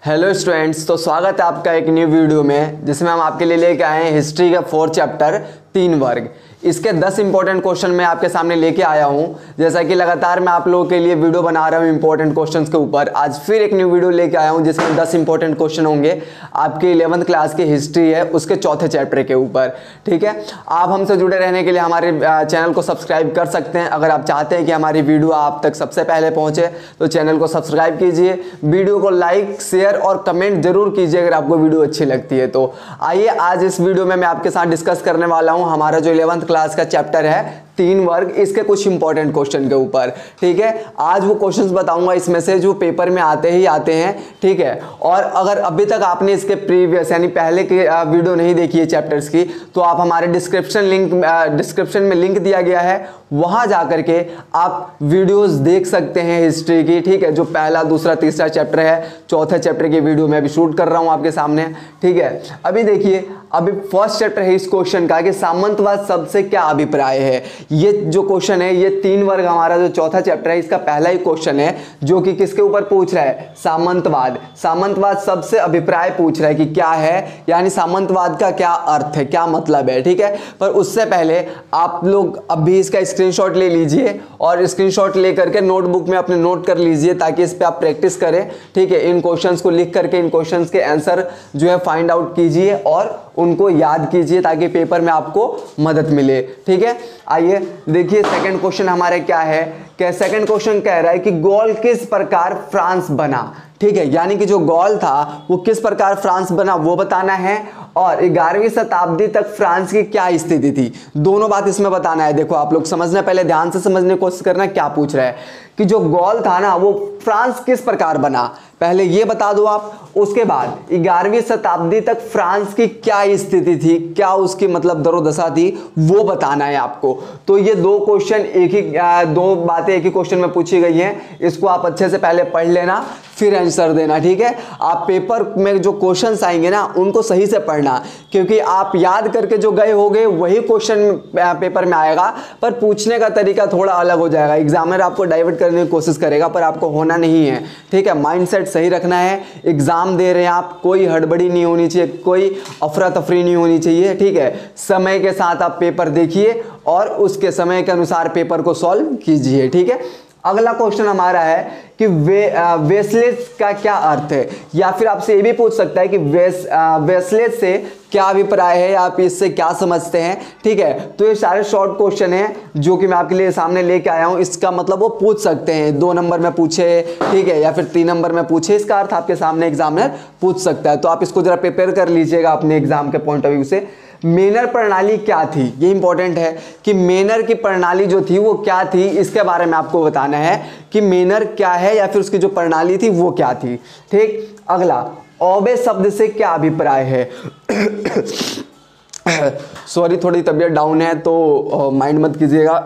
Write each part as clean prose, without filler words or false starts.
Hello students, तो स्वागत है आपका एक न्यू वीडियो में जिसमें हम आपके लिए लेके आए हैं हिस्ट्री का 4th चैप्टर 3 वर्ग। इसके 10 इंपॉर्टेंट क्वेश्चन मैं आपके सामने लेके आया हूं। जैसा कि लगातार मैं आप लोगों के लिए वीडियो बना रहा हूं इंपॉर्टेंट क्वेश्चंस के ऊपर, आज फिर एक न्यू वीडियो लेके आया हूं जिसमें 10 इंपॉर्टेंट क्वेश्चन होंगे आपके 11th क्लास की हिस्ट्री है उसके 4थे चैप्टर के ऊपर। ठीक है, आप हमसे जुड़े रहने के लिए हमारे चैनल को सब्सक्राइब कर सकते हैं। अगर आप चाहते हैं कि हमारी वीडियो आप तक सबसे पहले पहुंचे तो चैनल को सब्सक्राइब कीजिए, वीडियो को लाइक शेयर और कमेंट जरूर कीजिए अगर आपको वीडियो अच्छी लगती है तो। आइए आज इस वीडियो में मैं आपके साथ डिस्कस करने वाला हूं हमारा जो 11th क्लास का चैप्टर है 3 वर्ग, इसके कुछ इंपॉर्टेंट क्वेश्चन के ऊपर। ठीक है, आज वो क्वेश्चंस बताऊंगा इसमें से जो पेपर में आते ही आते हैं। ठीक है, और अगर अभी तक आपने इसके प्रीवियस यानी पहले की वीडियो नहीं देखी है चैप्टर्स की तो आप हमारे डिस्क्रिप्शन में लिंक दिया गया है, वहां जाकर के आप वीडियोस देख सकते हैं हिस्ट्री की। ठीक है, जो पहला दूसरा तीसरा चैप्टर है, 4थे चैप्टर की वीडियो मैं अभी शूट कर रहा हूं आपके सामने। ठीक है, अभी देखिए, अभी फर्स्ट चैप्टर है इस क्वेश्चन का कि सामंतवाद शब्द से क्या अभिप्राय है। ये जो क्वेश्चन है ये 3 वर्ग हमारा जो 4था चैप्टर है इसका पहला ही क्वेश्चन है जो कि किसके ऊपर पूछ रहा है, सामंतवाद। सामंतवाद शब्द से अभिप्राय पूछ रहा है कि क्या है, यानी सामंतवाद का क्या अर्थ है, क्या मतलब है। ठीक है, पर उससे पहले आप लोग अभी इसका स्क्रीनशॉट ले लीजिए और स्क्रीनशॉट लेकर के नोटबुक में अपने नोट कर लीजिए ताकि इस पे आप प्रैक्टिस करें। ठीक है, इन क्वेश्चंस को लिख करके इन क्वेश्चंस के आंसर जो है फाइंड आउट कीजिए और उनको याद कीजिए ताकि पेपर में आपको मदद मिले। ठीक है, आइए देखिए सेकंड क्वेश्चन हमारे क्या है। सेकंड क्वेश्चन कह रहा है कि गॉल किस प्रकार फ्रांस बना। ठीक है, यानी कि जो गॉल था वो किस प्रकार फ्रांस बना वो बताना है और 11वीं शताब्दी तक फ्रांस की क्या स्थिति थी, दोनों बात इसमें बताना है। देखो आप लोग समझना, पहले ध्यान से समझने की कोशिश करना क्या पूछ रहा है कि जो गॉल था ना वो फ्रांस किस प्रकार बना, पहले ये बता दो आप। उसके बाद 11वीं शताब्दी तक फ्रांस की क्या स्थिति थी, क्या उसकी मतलब दरोदशा थी वो बताना है आपको। तो ये दो क्वेश्चन दो बातें एक ही क्वेश्चन में पूछी गई हैं, इसको आप अच्छे से पहले पढ़ लेना फिर आंसर देना। ठीक है, आप पेपर में जो क्वेश्चंस आएंगे ना उनको सही से पढ़ना, क्योंकि आप याद करके जो गए होगे वही क्वेश्चन पेपर में आएगा पर पूछने का तरीका थोड़ा अलग हो जाएगा। एग्जामिनर आपको डाइवर्ट करने की कोशिश करेगा पर आपको होना नहीं है। ठीक है, माइंडसेट सही रखना है। एग्जाम दे रहे हैं आप, कोई हड़बड़ी नहीं होनी चाहिए, कोई अफरा तफरी नहीं होनी चाहिए। ठीक है, समय के साथ आप पेपर देखिए और उसके समय के अनुसार पेपर को सॉल्व कीजिए। ठीक है, अगला क्वेश्चन हमारा है कि वेस्लेस का क्या अर्थ है, या फिर आपसे ये भी पूछ सकता है कि वेस्लेस से क्या अभिप्राय है, आप इससे क्या समझते हैं। ठीक है, तो ये सारे शॉर्ट क्वेश्चन हैं जो कि मैं आपके लिए सामने लेके आया हूं। इसका मतलब वो पूछ सकते हैं, 2 नंबर में पूछे, ठीक है, या फिर 3 नंबर में पूछे, इसका अर्थ आपके सामने एग्जामिनर पूछ सकता है। तो आप इसको जरा प्रिपेयर कर लीजिएगा अपने एग्जाम के पॉइंट ऑफ व्यू से। मेनर प्रणाली क्या थी, ये इंपॉर्टेंट है कि मेनर की प्रणाली जो थी वो क्या थी, इसके बारे में आपको बताना है कि मेनर क्या है या फिर उसकी जो प्रणाली थी वो क्या थी। ठीक, अगला औबे शब्द से क्या अभिप्राय है। सॉरी, थोड़ी तबीयत डाउन है तो माइंड मत कीजिएगा,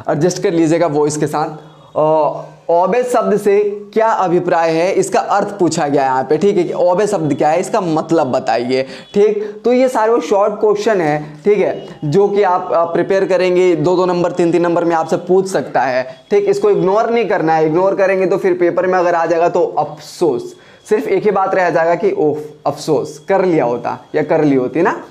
एडजस्ट कर लीजिएगा वॉइस के साथ। औबे शब्द से क्या अभिप्राय है, इसका अर्थ पूछा गया है यहाँ पे। ठीक है, कि औबे शब्द क्या है, इसका मतलब बताइए। ठीक, तो ये सारे वो शॉर्ट क्वेश्चन है, ठीक है, जो कि आप प्रिपेयर करेंगे 2-2 नंबर 3-3 नंबर में आपसे पूछ सकता है। ठीक, इसको इग्नोर नहीं करना है, इग्नोर करेंगे तो फिर पेपर में अगर आ जाएगा तो अफसोस, सिर्फ एक ही बात रह जाएगा कि ओह अफसोस, कर लिया होता या कर ली होती ना,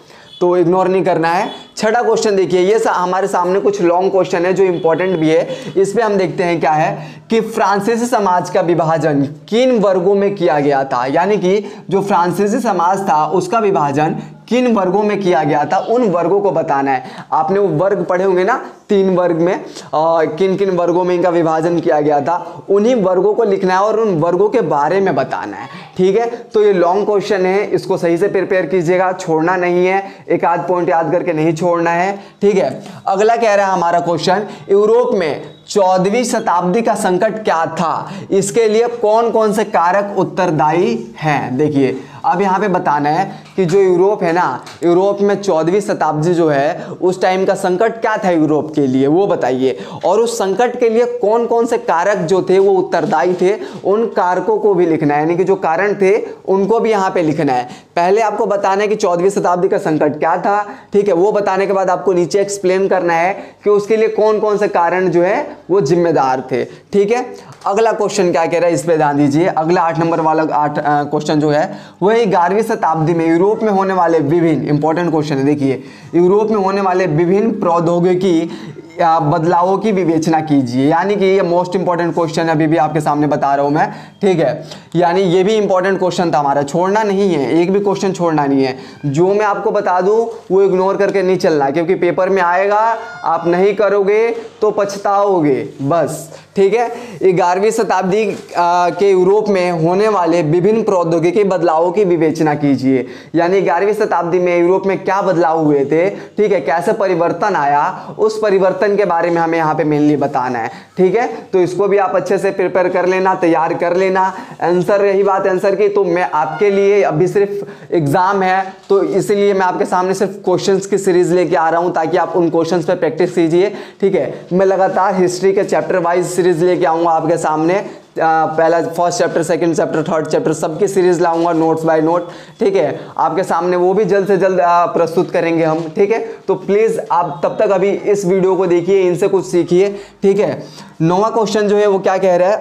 तो इग्नोर नहीं करना है। छठा क्वेश्चन देखिए, ये हमारे सामने कुछ लॉन्ग क्वेश्चन है जो इंपॉर्टेंट भी है। इसमें हम देखते हैं क्या है कि फ्रांसीसी समाज का विभाजन किन वर्गों में किया गया था, यानी कि जो फ्रांसीसी समाज था उसका विभाजन किन वर्गों में किया गया था, उन वर्गों को बताना है। आपने वो वर्ग पढ़े होंगे ना 3 वर्ग में, किन किन वर्गों में इनका विभाजन किया गया था, उन्हीं वर्गों को लिखना है और उन वर्गों के बारे में बताना है। ठीक है, तो ये लॉन्ग क्वेश्चन है, इसको सही से प्रिपेयर कीजिएगा, छोड़ना नहीं है, एक आध पॉइंट याद करके नहीं छोड़ना है। ठीक है, अगला कह रहा है हमारा क्वेश्चन, यूरोप में 14वीं शताब्दी का संकट क्या था, इसके लिए कौन कौन से कारक उत्तरदायी हैं। देखिए अब यहाँ पे बताना है कि जो यूरोप है ना, यूरोप में 14वीं शताब्दी जो है उस टाइम का संकट क्या था यूरोप के लिए वो बताइए, और उस संकट के लिए कौन कौन से कारक जो थे वो उत्तरदायी थे, उन कारकों को भी लिखना है, यानी कि जो कारण थे उनको भी यहाँ पे लिखना है। पहले आपको बताना है कि 14वीं शताब्दी का संकट क्या था। ठीक है, वो बताने के बाद आपको नीचे एक्सप्लेन करना है कि उसके लिए कौन कौन से कारण जो है वो जिम्मेदार थे। ठीक है, अगला क्वेश्चन क्या कह रहा है इस पे ध्यान दीजिए। अगला 8 नंबर वाला क्वेश्चन जो है वह 11वीं शताब्दी में यूरोप में होने वाले विभिन्न इंपॉर्टेंट क्वेश्चन है। देखिए, यूरोप में होने वाले विभिन्न प्रौद्योगिकी बदलावों की विवेचना कीजिए। यानी कि ये मोस्ट इंपॉर्टेंट क्वेश्चन अभी भी आपके सामने बता रहा हूं मैं, ठीक है। यानी ये भी इंपॉर्टेंट क्वेश्चन था हमारा, छोड़ना नहीं है, एक भी क्वेश्चन छोड़ना नहीं है। जो मैं आपको बता दूं वो इग्नोर करके नहीं चलना, क्योंकि पेपर में आएगा, आप नहीं करोगे तो पछताओगे बस, ठीक है। 11वीं शताब्दी के यूरोप में होने वाले विभिन्न प्रौद्योगिकी बदलावों की विवेचना कीजिए। यानी 11वीं शताब्दी में यूरोप में क्या बदलाव हुए थे, ठीक है, कैसे परिवर्तन आया, उस परिवर्तन के बारे में हमें यहाँ पे मेनली बताना है, ठीक है। तो इसको भी आप अच्छे से प्रिपेयर कर लेना, तैयार कर लेना। आंसर, रही बात आंसर की, तो मैं आपके लिए अभी सिर्फ एग्जाम है तो इसलिए मैं आपके सामने सिर्फ क्वेश्चंस की सीरीज लेके आ रहा हूं, ताकि आप उन क्वेश्चंस पे प्रैक्टिस कीजिए, ठीक है। मैं लगातार हिस्ट्री के चैप्टर वाइज सीरीज लेके आऊंगा आपके सामने। पहला first chapter, second chapter, third chapter सबकी सीरीज लाऊंगा, नोट्स बाय नोट, ठीक है, आपके सामने। वो भी जल्द से जल्द प्रस्तुत करेंगे हम, ठीक है। तो प्लीज आप तब तक अभी इस वीडियो को देखिए, इनसे कुछ सीखिए, ठीक है। 9वां क्वेश्चन जो है वो क्या कह रहा है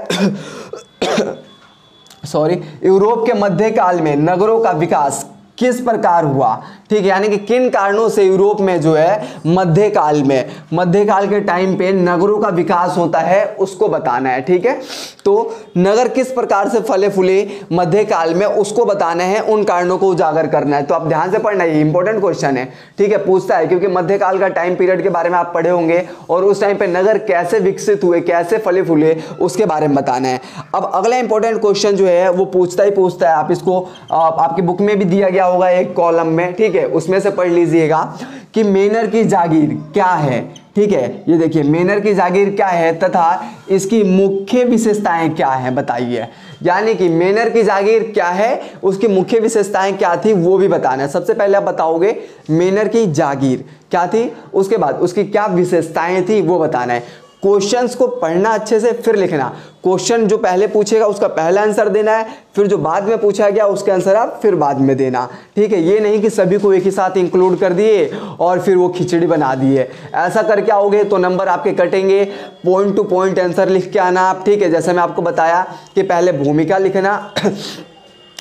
सॉरी, यूरोप के मध्यकाल में नगरों का विकास किस प्रकार हुआ, ठीक है। यानी कि किन कारणों से यूरोप में जो है मध्यकाल के टाइम पे नगरों का विकास होता है, उसको बताना है, ठीक है। तो नगर किस प्रकार से फले फूले मध्यकाल में, उसको बताना है, उन कारणों को उजागर करना है। तो आप ध्यान से पढ़ना, ये इंपॉर्टेंट क्वेश्चन है, ठीक है, पूछता है, क्योंकि मध्यकाल का टाइम पीरियड के बारे में आप पढ़े होंगे और उस टाइम पे नगर कैसे विकसित हुए, कैसे फले फूले, उसके बारे में बताना है। अब अगला इंपॉर्टेंट क्वेश्चन जो है वो पूछता है, आप इसको आपकी बुक में भी दिया गया होगा एक कॉलम में, ठीक है, उसमें से पढ़ लीजिएगा कि मेनर की जागीर क्या है, ठीक है। ये देखिए, मेनर की जागीर क्या है तथा इसकी मुख्य विशेषताएं क्या है, बताइए। यानी कि मेनर की जागीर क्या है, उसकी मुख्य विशेषताएं क्या थी, वो भी बताना है। सबसे पहले आप बताओगे मेनर की जागीर क्या थी, उसके बाद उसकी क्या विशेषताएं थी, वो बताना है। क्वेश्चंस को पढ़ना अच्छे से, फिर लिखना। क्वेश्चन जो पहले पूछेगा उसका पहला आंसर देना है, फिर जो बाद में पूछा गया उसका आंसर आप फिर बाद में देना, ठीक है। ये नहीं कि सभी को एक ही साथ इंक्लूड कर दिए और फिर वो खिचड़ी बना दिए। ऐसा करके आओगे तो नंबर आपके कटेंगे। पॉइंट टू पॉइंट आंसर लिख के आना आप, ठीक है। जैसे मैं आपको बताया कि पहले भूमिका लिखना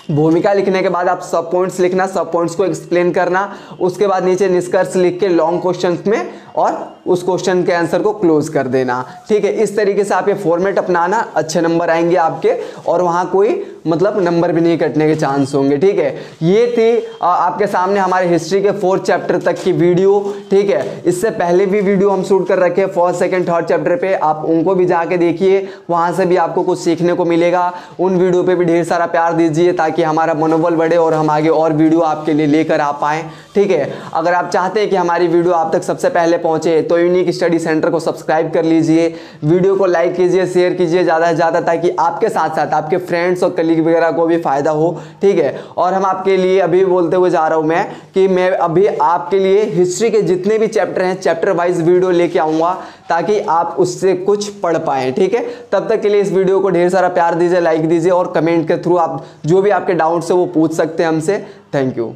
भूमिका लिखने के बाद आप सब पॉइंट्स लिखना, सब पॉइंट्स को एक्सप्लेन करना, उसके बाद नीचे निष्कर्ष लिख के लॉन्ग क्वेश्चंस में और उस क्वेश्चन के आंसर को क्लोज कर देना, ठीक है। इस तरीके से आप ये फॉर्मेट अपनाना, अच्छे नंबर आएंगे आपके और वहां कोई मतलब नंबर भी नहीं कटने के चांस होंगे, ठीक है। ये थी आपके सामने हमारे हिस्ट्री के 4th चैप्टर तक की वीडियो, ठीक है। इससे पहले भी वीडियो हम शूट कर रखे हैं 1st, 2nd, 3rd चैप्टर पे, आप उनको भी जाके देखिए, वहां से भी आपको कुछ सीखने को मिलेगा। उन वीडियो पे भी ढेर सारा प्यार दीजिए ताकि हमारा मनोबल बढ़े और हम आगे और वीडियो आपके लिए लेकर आ पाएँ, ठीक है। अगर आप चाहते हैं कि हमारी वीडियो आप तक सबसे पहले पहुंचे तो यूनिक स्टडी सेंटर को सब्सक्राइब कर लीजिए, वीडियो को लाइक कीजिए, शेयर कीजिए ज़्यादा से ज़्यादा, ताकि आपके साथ साथ आपके फ्रेंड्स और कलीग वगैरह को भी फायदा हो, ठीक है। और हम आपके लिए अभी बोलते हुए जा रहा हूं मैं कि मैं अभी आपके लिए हिस्ट्री के जितने भी चैप्टर हैं चैप्टर वाइज वीडियो लेके आऊंगा ताकि आप उससे कुछ पढ़ पाएं, ठीक है। तब तक के लिए इस वीडियो को ढेर सारा प्यार दीजिए, लाइक दीजिए और कमेंट के थ्रू आप जो भी आपके डाउट्स है वो पूछ सकते हैं हमसे। Thank you.